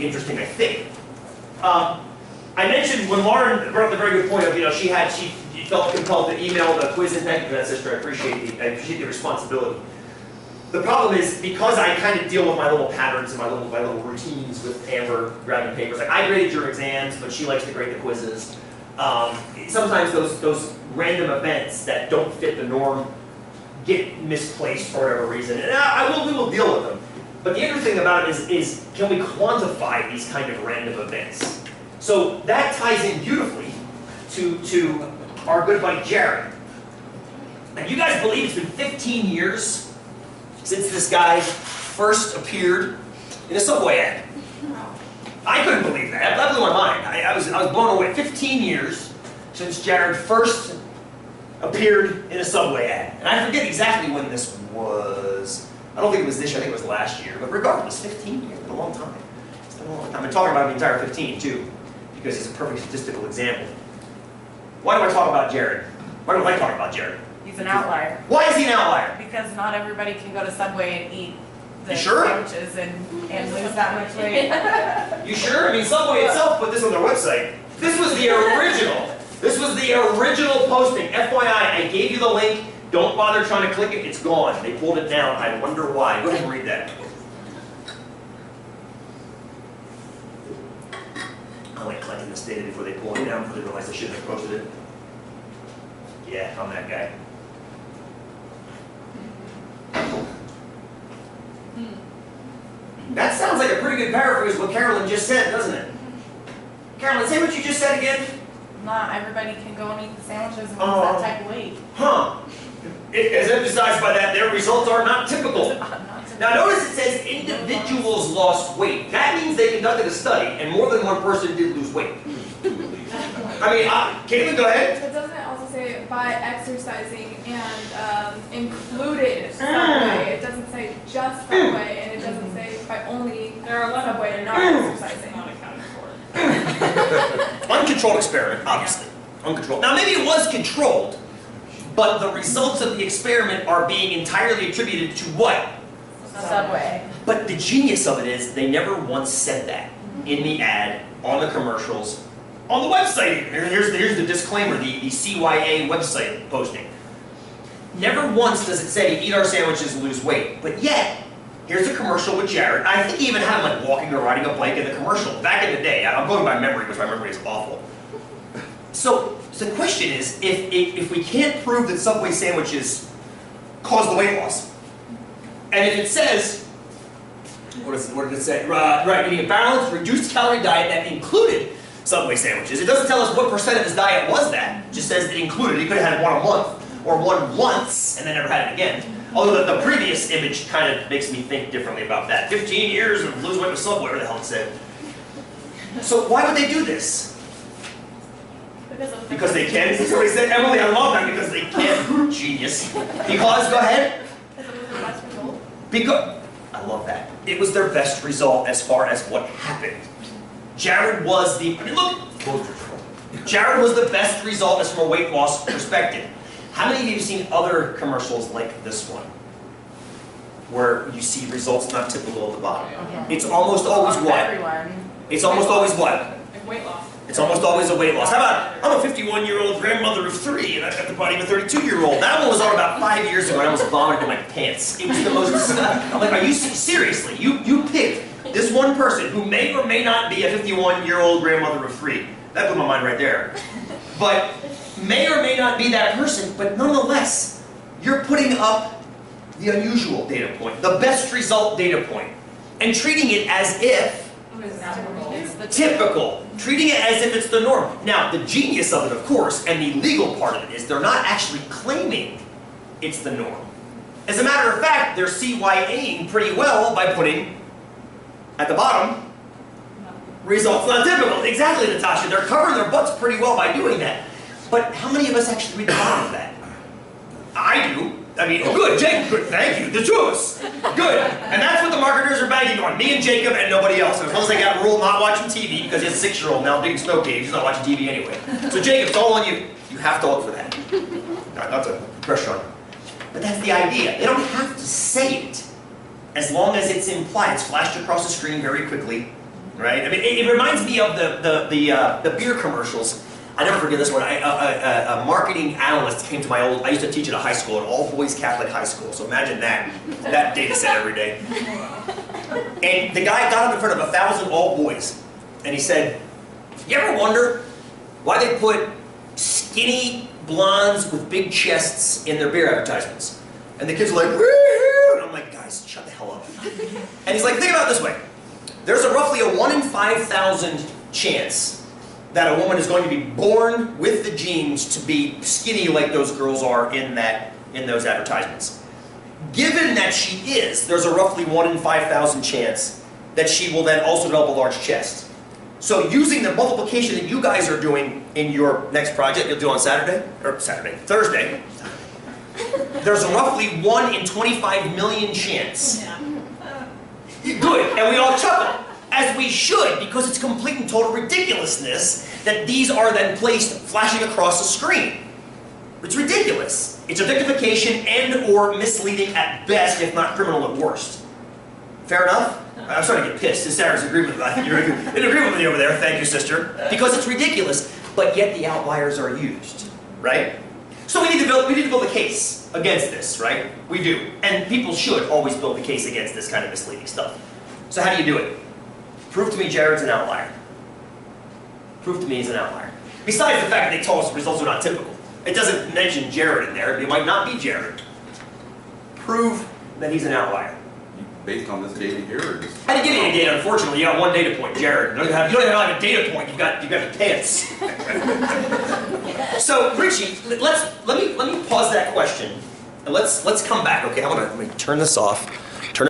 interesting, I think. I mentioned when Lauren brought up the very good point of, she felt compelled to email the quiz, and thank you for that, sister. I appreciate the responsibility. The problem is, because I kind of deal with my little patterns and my little routines with Amber grabbing papers. Like, I graded your exams, but she likes to grade the quizzes. Sometimes those random events that don't fit the norm get misplaced for whatever reason, and we will deal with them. But the interesting about it is can we quantify these kind of random events? So that ties in beautifully to our good buddy Jared. And you guys believe it's been 15 years since this guy first appeared in a Subway ad? I couldn't believe that. That blew my mind. I was blown away. 15 years since Jared first appeared in a Subway ad. And I forget exactly when this was. I don't think it was this year, I think it was last year. But regardless, 15 years, it's been a long time. It's been a long time. I've been talking about the entire 15 too, because he's a perfect statistical example. Why do I talk about Jared? Why do I like talking about Jared? He's an outlier. Why is he an outlier? Because not everybody can go to Subway and eat the sure? sandwiches and lose that much weight. You sure? I mean, Subway itself put this on their website. This was the original. This was the original posting. FYI, I gave you the link. Don't bother trying to click it. It's gone. They pulled it down. I wonder why. Go ahead and read that. I like collecting this data before they pull it down, before they realize they shouldn't have posted it. Yeah, I'm that guy. That sounds like a pretty good paraphrase of what Carolyn just said, doesn't it? Carolyn, say what you just said again. Not everybody can go and eat the sandwiches and lose that type of weight. Huh. As emphasized by that, their results are not typical. Now notice it says individuals lost weight. That means they conducted a study and more than one person did lose weight. I mean, Caitlin, go ahead. But doesn't it also say by exercising and included Subway? It doesn't say just Subway, and it doesn't say by only Subway and not exercising. Not accounted for. Uncontrolled experiment, obviously. Uncontrolled. Now maybe it was controlled, but the results of the experiment are being entirely attributed to what? Subway. But the genius of it is they never once said that in the ad, on the commercials, on the website. Here's the disclaimer, the CYA website posting. Never once does it say eat our sandwiches and lose weight. But yet, here's a commercial with Jared. I think he even had him like walking or riding a bike in the commercial back in the day. I'm going by memory because my memory is awful. So the question is, if we can't prove that Subway sandwiches cause the weight loss, and if it says, what did it say? Right, eating a balanced, reduced calorie diet that included Subway sandwiches. It doesn't tell us what percent of his diet was that. It just says it included. He could have had one a month, or one once, and then never had it again. Although the previous image kind of makes me think differently about that. 15 years of lose weight with Subway, whatever the hell it said. So why would they do this? Because they can. Somebody said, Emily, I love that because they can. Genius. Because, go ahead. Because it was the best result. Because, I love that. It was their best result as far as what happened. Jared was the, I mean look, Jared was the best result as from a weight loss perspective. How many of you have seen other commercials like this one? Where you see results not typical at the bottom. It's almost always what? It's almost always what? Weight loss. It's almost always a weight loss. How about, I'm a 51-year-old grandmother of 3, and I've got the body of a 32-year-old. That one was on about 5 years ago, and I almost vomited in my pants. It was the most, I'm like, are you, seriously, you picked this one person who may or may not be a 51-year-old grandmother of 3. That blew my mind right there. But may or may not be that person, but nonetheless, you're putting up the unusual data point, the best result data point, and treating it as if typical, treating it as if it's the norm. Now, the genius of it, of course, and the legal part of it is they're not actually claiming it's the norm. As a matter of fact, they're CYAing pretty well by putting at the bottom, results not typical. Exactly, Natasha. They're covering their butts pretty well by doing that. But how many of us actually read the bottom of that? I do. I mean, good, Jacob, good, thank you, the two of us. Good. And that's what the marketers are banking on, me and Jacob and nobody else. And as long as I got a rule not watching TV, because he has a 6-year-old now digging snow caves, he's not watching TV anyway. So Jacob, it's all on you. You have to look for that. Not to pressure on you. But that's the idea. They don't have to say it. As long as it's implied, it's flashed across the screen very quickly. right? I mean, it reminds me of the beer commercials. I never forget this one. A marketing analyst came to I used to teach at a high school, an all-boys Catholic high school, so imagine that data set every day. And the guy got up in front of 1,000 all-boys, and he said, you ever wonder why they put skinny blondes with big chests in their beer advertisements? And the kids are like, woo-hoo! And I'm like, guys, shut the hell up. And he's like, think about it this way. There's roughly a 1 in 5,000 chance that a woman is going to be born with the genes to be skinny like those girls are in those advertisements. Given that she is, there's a roughly 1 in 5,000 chance that she will then also develop a large chest. So using the multiplication that you guys are doing in your next project you'll do on Thursday, there's a roughly 1 in 25 million chance. Good, and we all chuckle. As we should, because it's complete and total ridiculousness that these are then placed flashing across the screen. It's ridiculous. It's objectification and or misleading at best, if not criminal at worst. Fair enough? I'm starting to get pissed. Sarah's in agreement. I think you're in agreement with me over there. Thank you, sister. Because it's ridiculous, but yet the outliers are used, right? So we need to build a case against this, right? We do. And people should always build a case against this kind of misleading stuff. So how do you do it? Prove to me Jared's an outlier. Prove to me he's an outlier. Besides the fact that they told us the results are not typical. It doesn't mention Jared in there. It might not be Jared. Prove that he's an outlier. Based on this data here, or just... I didn't give you any data, unfortunately. You got one data point, Jared. You don't even have a data point. You've got your pants. So, Richie, let me pause that question, and let's come back. Okay, let me turn this off.